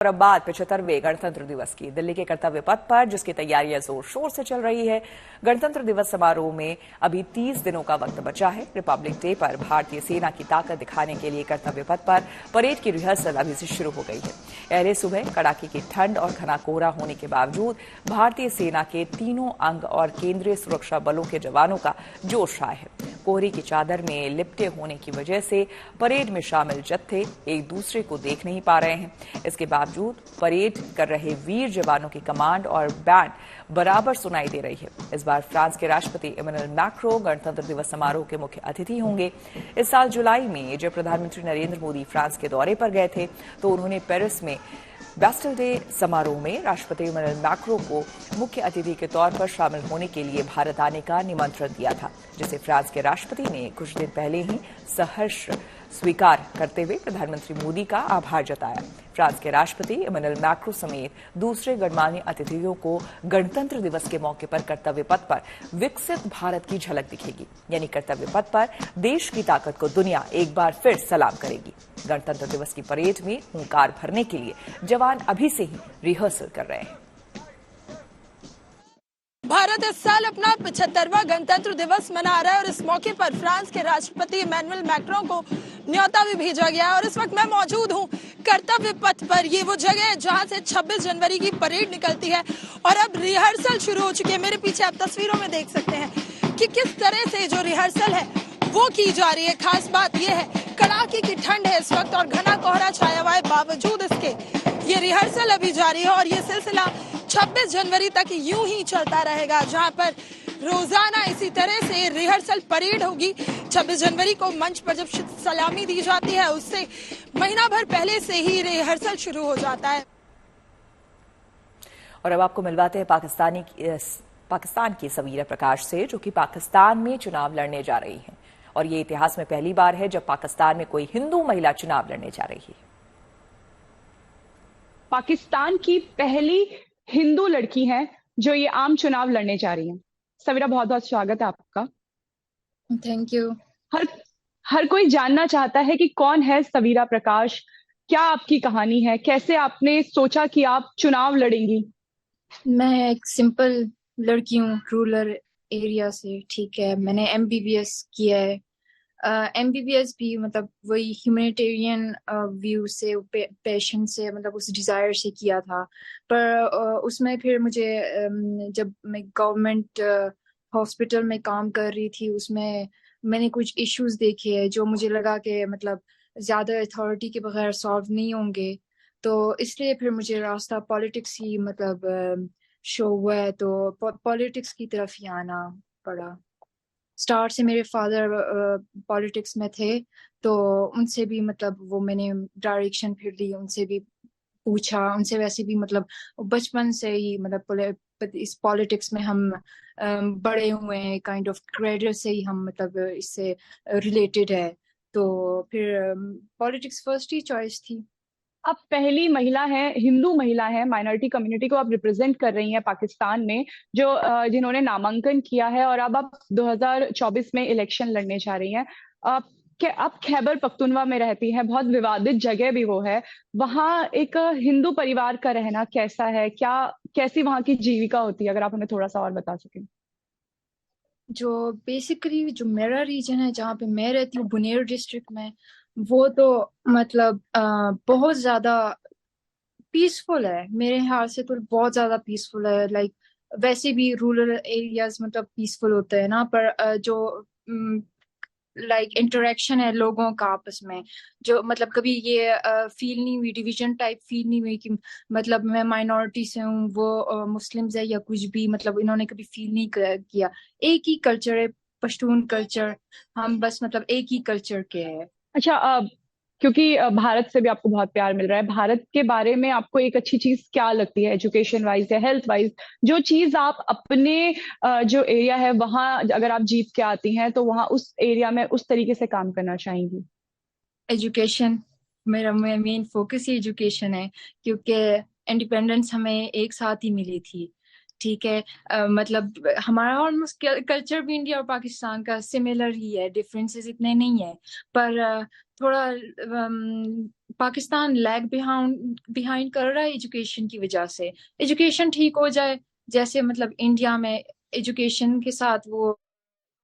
और अब बात 75वें गणतंत्र दिवस की। दिल्ली के कर्तव्य पथ पर जिसकी तैयारियां जोर शोर से चल रही है, गणतंत्र दिवस समारोह में अभी 30 दिनों का वक्त बचा है। रिपब्लिक डे पर भारतीय सेना की ताकत दिखाने के लिए कर्तव्य पथ पर परेड की रिहर्सल अभी से शुरू हो गई है। पहले सुबह कड़ाके की ठंड और घना कोहरा होने के बावजूद भारतीय सेना के तीनों अंग और केंद्रीय सुरक्षा बलों के जवानों का जोश रहा है। कोहरे की चादर में लिपटे होने की वजह से परेड में शामिल जत्थे एक दूसरे को देख नहीं पा रहे हैं। इसके बावजूद परेड कर रहे वीर जवानों की कमांड और बैंड बराबर सुनाई दे रही है। इस बार फ्रांस के राष्ट्रपति इमैनुअल मैक्रों गणतंत्र दिवस समारोह के मुख्य अतिथि होंगे। इस साल जुलाई में जब प्रधानमंत्री नरेंद्र मोदी फ्रांस के दौरे पर गए थे तो उन्होंने पेरिस में बैस्टिल डे समारोह में राष्ट्रपति इमैनुअल मैक्रों को मुख्य अतिथि के तौर पर शामिल होने के लिए भारत आने का निमंत्रण दिया था, जिसे फ्रांस के राष्ट्रपति ने कुछ दिन पहले ही सहर्ष स्वीकार करते हुए प्रधानमंत्री मोदी का आभार जताया। फ्रांस के राष्ट्रपति इमैनुअल मैक्रों समेत दूसरे गणमान्य अतिथियों को गणतंत्र दिवस के मौके पर कर्तव्य पथ पर विकसित भारत की झलक दिखेगी, यानी कर्तव्य पथ पर देश की ताकत को दुनिया एक बार फिर सलाम करेगी। गणतंत्र दिवस की परेड में हुंकार भरने के लिए जवान अभी से ही रिहर्सल कर रहे हैं। भारत इस साल अपना 75वां गणतंत्र दिवस मना रहा है और इस मौके पर फ्रांस के राष्ट्रपति इमैनुअल मैक्रों को न्योता भी भेजा गया है। और इस वक्त मैं मौजूद हूँ कर्तव्य पथ पर। ये वो जगह है जहाँ से 26 जनवरी की परेड निकलती है और अब रिहर्सल शुरू हो चुकी है। मेरे पीछे आप तस्वीरों में देख सकते हैं कि किस तरह से जो रिहर्सल है वो की जा रही है। खास बात यह है कड़ाके की ठंड है इस वक्त और घना कोहरा छाया हुआ है, बावजूद इसके ये रिहर्सल अभी जारी है और ये सिलसिला 26 जनवरी तक यूं ही चलता रहेगा, जहां पर रोजाना इसी तरह से रिहर्सल परेड होगी। 26 जनवरी को मंच पर जब सलामी दी जाती है उससे महीना भर पहले से ही रिहर्सल शुरू हो जाता है। और अब आपको मिलवाते हैं पाकिस्तान की सवीरा प्रकाश से, जो कि पाकिस्तान में चुनाव लड़ने जा रही हैं। और ये इतिहास में पहली बार है जब पाकिस्तान में कोई हिंदू महिला चुनाव लड़ने जा रही है। पाकिस्तान की पहली हिंदू लड़की हैं जो ये आम चुनाव लड़ने जा रही हैं। सवीरा, बहुत बहुत स्वागत है आपका। Thank you. हर कोई जानना चाहता है कि कौन है सवीरा प्रकाश, क्या आपकी कहानी है, कैसे आपने सोचा कि आप चुनाव लड़ेंगी? मैं एक सिंपल लड़की हूँ, रूरल एरिया से। ठीक है, मैंने एमबीबीएस किया है। एमबीबीएस भी मतलब वही ह्यूमैनिटेरियन व्यू से, पैशन से, मतलब उस डिजायर से किया था। पर उसमें फिर मुझे जब मैं गवर्नमेंट हॉस्पिटल में काम कर रही थी उसमें मैंने कुछ इश्यूज देखे हैं जो मुझे लगा कि मतलब ज्यादा अथॉरिटी के बगैर सॉल्व नहीं होंगे, तो इसलिए फिर मुझे रास्ता पॉलिटिक्स ही मतलब शो हुआ है, तो पॉलिटिक्स की तरफ ही आना पड़ा। स्टार्ट से मेरे फादर पॉलिटिक्स में थे, तो उनसे भी मतलब वो मैंने डायरेक्शन फिर ली, उनसे भी पूछा, उनसे वैसे भी मतलब बचपन से ही मतलब इस पॉलिटिक्स में हम बड़े हुए हैं, काइंड ऑफ कैरियर से ही हम मतलब इससे रिलेटेड है, तो फिर पॉलिटिक्स फर्स्ट ही चॉइस थी। आप पहली महिला हैं, हिंदू महिला हैं, माइनॉरिटी कम्युनिटी को आप रिप्रेजेंट कर रही हैं पाकिस्तान में, जो जिन्होंने नामांकन किया है और अब आप 2024 में इलेक्शन लड़ने जा रही हैं। आप खैबर पख्तूनवा में रहती हैं, बहुत विवादित जगह भी वो है। वहाँ एक हिंदू परिवार का रहना कैसा है, कैसी वहाँ की जीविका होती है, अगर आप हमें थोड़ा सा और बता सकें। जो बेसिकली जो मेरा रीजन है जहाँ पे मैं रहती हूँ, बुनेर डिस्ट्रिक्ट में, वो तो मतलब बहुत ज्यादा पीसफुल है मेरे ख्याल से, तो बहुत ज्यादा पीसफुल है। लाइक वैसे भी रूरल एरियाज मतलब पीसफुल होते हैं ना, पर जो लाइक इंटरेक्शन है लोगों का आपस में, जो मतलब कभी ये फील नहीं हुई, डिवीजन टाइप फील नहीं हुई कि मतलब मैं माइनॉरिटी से हूँ, वो मुस्लिम्स है या कुछ भी, मतलब इन्होंने कभी फील नहीं किया। एक ही कल्चर है, पश्तून कल्चर, हम बस मतलब एक ही कल्चर के हैं। अच्छा, क्योंकि भारत से भी आपको बहुत प्यार मिल रहा है, भारत के बारे में आपको एक अच्छी चीज क्या लगती है, एजुकेशन वाइज या हेल्थ वाइज, जो चीज आप अपने जो एरिया है वहां अगर आप जीत के आती हैं तो वहां उस एरिया में उस तरीके से काम करना चाहेंगी? एजुकेशन, मेरा मेन फोकस ही एजुकेशन है, क्योंकि इंडिपेंडेंस हमें एक साथ ही मिली थी। ठीक है, मतलब हमारा ऑलमोस्ट कल्चर भी इंडिया और पाकिस्तान का सिमिलर ही है, डिफरेंसेस इतने नहीं है, पर थोड़ा पाकिस्तान लैग बिहाइंड कर रहा है एजुकेशन की वजह से। एजुकेशन ठीक हो जाए, जैसे मतलब इंडिया में एजुकेशन के साथ वो